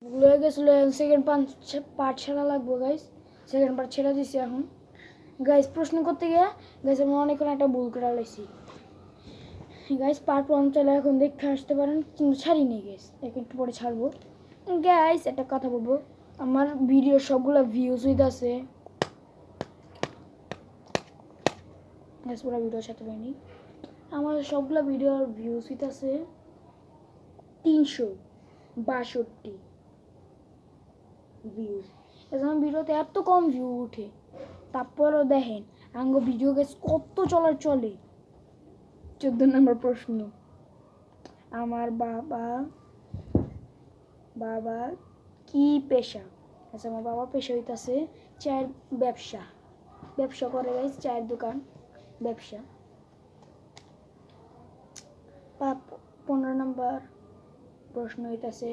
ভুল হয়ে গেছিলো সেকেন্ড পার্ট ছাড়া লাগবো গাইস। সেকেন্ড পার্ট ছেড়ে দিছি এখন গাইস। প্রশ্ন করতে গিয়ে গাইস আমি অনেকক্ষণ একটা ভুল করে লাইছি গাইস। পার্ট 1 চলে এখন দেখতে আসতে পারেন, কিন্তু ছাড়িনি গাইস, একটু পরে ছাড়বো গাইস। একটা কথা বলবো, আমার ভিডিও সবগুলো ভিউজ হইতাছে গাইস, পুরো ভিডিও সাথে পাইনি। আমার সবগুলো ভিডিওর ভিউজ হইতাছে 362 ভিউজ। এখন ভিডিওতে এত কম ভিউ উঠে, তারপরেও দেখেন আঙ্গ ভিডিও গাইস কত চলে। 14 নম্বর প্রশ্ন, আমার বাবা কি পেশা? আচ্ছা, আমার বাবা পেশা হইতাছে চায়ের ব্যবসা করে গাইস, চায়ের দোকান ব্যবসা। 15 নম্বর প্রশ্ন হইতাছে,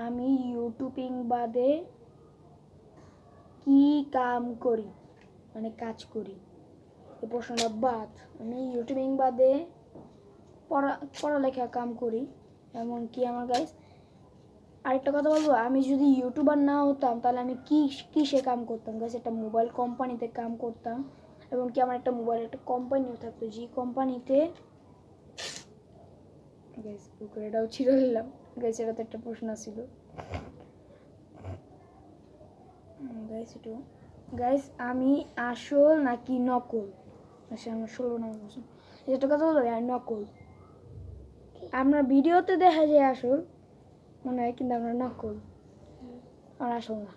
আমি ইউটিউবিং বাদে কি কাম করি, মানে কাজ করি। এই প্রশ্নটা বাদ। আমি ইউটিউবিং বাদে পড়ালেখা কাম করি। এমনকি আমার গাইস আরেকটা কথা বলবো, আমি যদি ইউটিউবার না হতাম তাহলে আমি কিসে কাম করতাম গাইস? একটা মোবাইল কোম্পানিতে কাম করতাম, এবং কি আমার একটা মোবাইল একটা কোম্পানিও থাকতো, যে কোম্পানিতে গাইস এটাও ছিঁড়ে নিলাম গাইস। এটা তো একটা প্রশ্ন ছিল গাইস। একটু গাইস, আমি আসল নাকি নকল? আচ্ছা, আমার 16 নম্বর প্রশ্ন। এটা কথা বলবো নকল। আমরা ভিডিওতে দেখা যায় আসল মনে হয়, কিন্তু আমরা নকল, আর আসল না।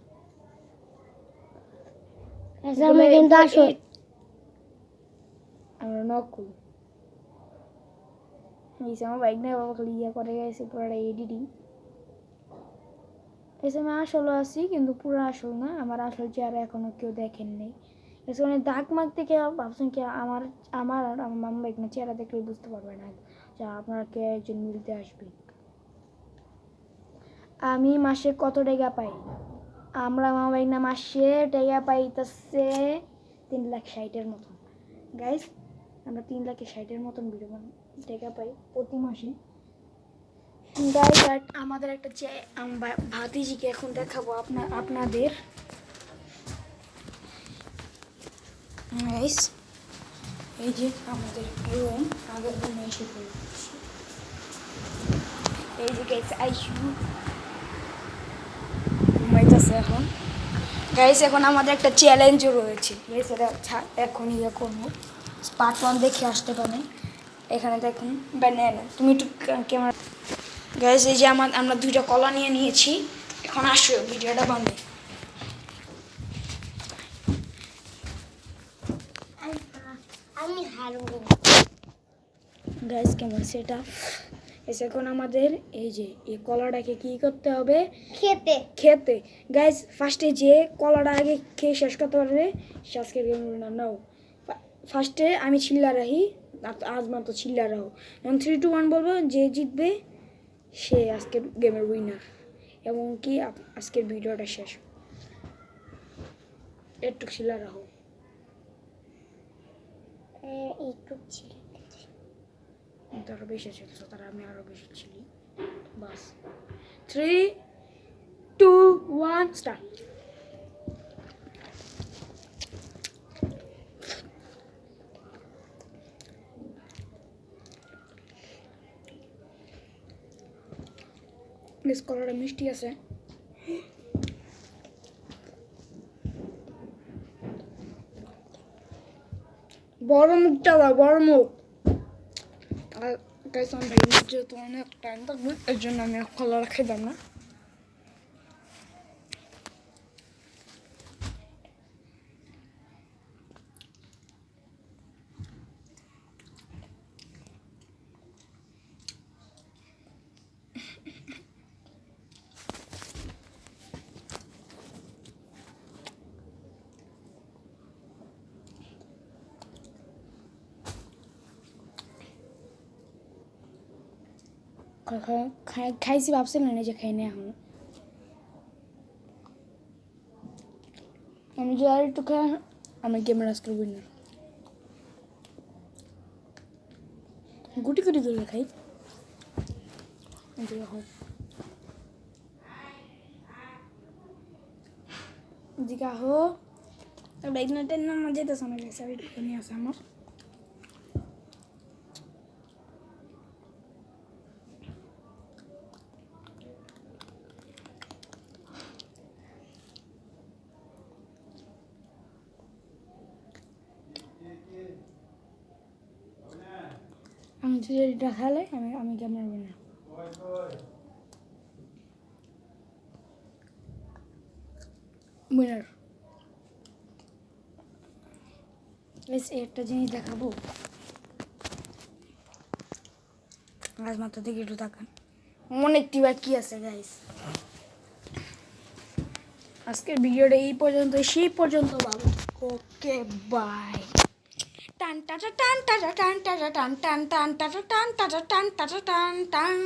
আমরা নকল। আমার বাইক নিয়ে বাবা খালি ইয়ে করে গেছে, পুরোটা এডিটিং। এসে আমি আসলও আছি, কিন্তু পুরো আসল না। আমার আসল চেহারা এখনো কেউ দেখেন নেই। এসে মানে দাগ মাগ থেকে ভাবছেন কি আমার আর আমার মামা বাইক না চেহারা দেখলে বুঝতে পারবে না যা আপনারা কে একজন মিলতে আসবে। আমি মাসে কত টাকা পাই? আমরা মামা বাইক না মাসে টাকা পাইতেছে 3,60,000 মতন গাইস। আমরা 3,60,000 মতন ভিডিও টাকা পাই প্রতি মাসে গাইস। আর আমাদের একটা ভাতিজিকে এখন দেখাবো আপনাদের গাইস। এই যে আমাদের রুম, আগের রুমে এসে পড়েছি। এই যে গাইস আইসু ঘুমাইতেছে এখন গাইস। এখন আমাদের একটা চ্যালেঞ্জও রয়েছে গাইস, এটা এখনই করবো। পার্ট 1 দেখে আসতে পারেন। এখানে দেখুন ব্যানানা, তুমি একটু ক্যামেরা গাইস। এই যে আমরা 2টা কলা নিয়ে নিয়েছি। এখন আসো ভিডিওটা বানাই। আমি হারবো গাইস, কেমন সেটা এসে। এখন আমাদের এই যে এই কলাটাকে কি করতে হবে? খেতে গাইস। ফার্স্টে যে কলাটা আগে খেয়ে শেষ করতে পারবে সে আজকের গেম উইনার। নাও ফার্স্টে আমি চিল্লা রাখি, আজ মাত্র চিল্লা রাখো। যখন 3, 2, 1 বলবো, যে জিতবে সে আজকের গেমের উইনার। এমনকি আজকের ভিডিওটা শেষ। একটু চিল্লা রাখো, একটু চিল্লা। আরো বেশি ছিল, তারা আমি আরো বেশি ছিলি। বাস 3, 2, 1 স্টার্ট। বেশ কলাটা মিষ্টি আছে। বড় মুখটা দাও, বড় মুখ। আর গাইস আমার ভাই যেহেতু অনেক টাইম থাকবে, এর জন্য আমি কলাটা খেতাম না। খাইছি ভাবছিলেন না যে খাইনি এখন। আমি যে আর একটু খাই, আমি গেমের আজকের উইনার। গুটি গুটি করে খাই। জিকা হো ডাইনাটের নাম যেতে শোনা গেছে আর একটু নিয়ে আসে আমার আমি যদি এটা খেলে আমি ক্যামেরা বানা উইনার একটা জিনিস দেখাবো আজ মাথা থেকে একটু তাকান অনেকটি বাকি আছে গাইস আজকের ভিডিওটা এই পর্যন্ত সেই পর্যন্ত ভালো ওকে বাই টান টাটা টান টাটা টান টাটা টান টান টান টাটা টান টাটা টান টাটা টান টান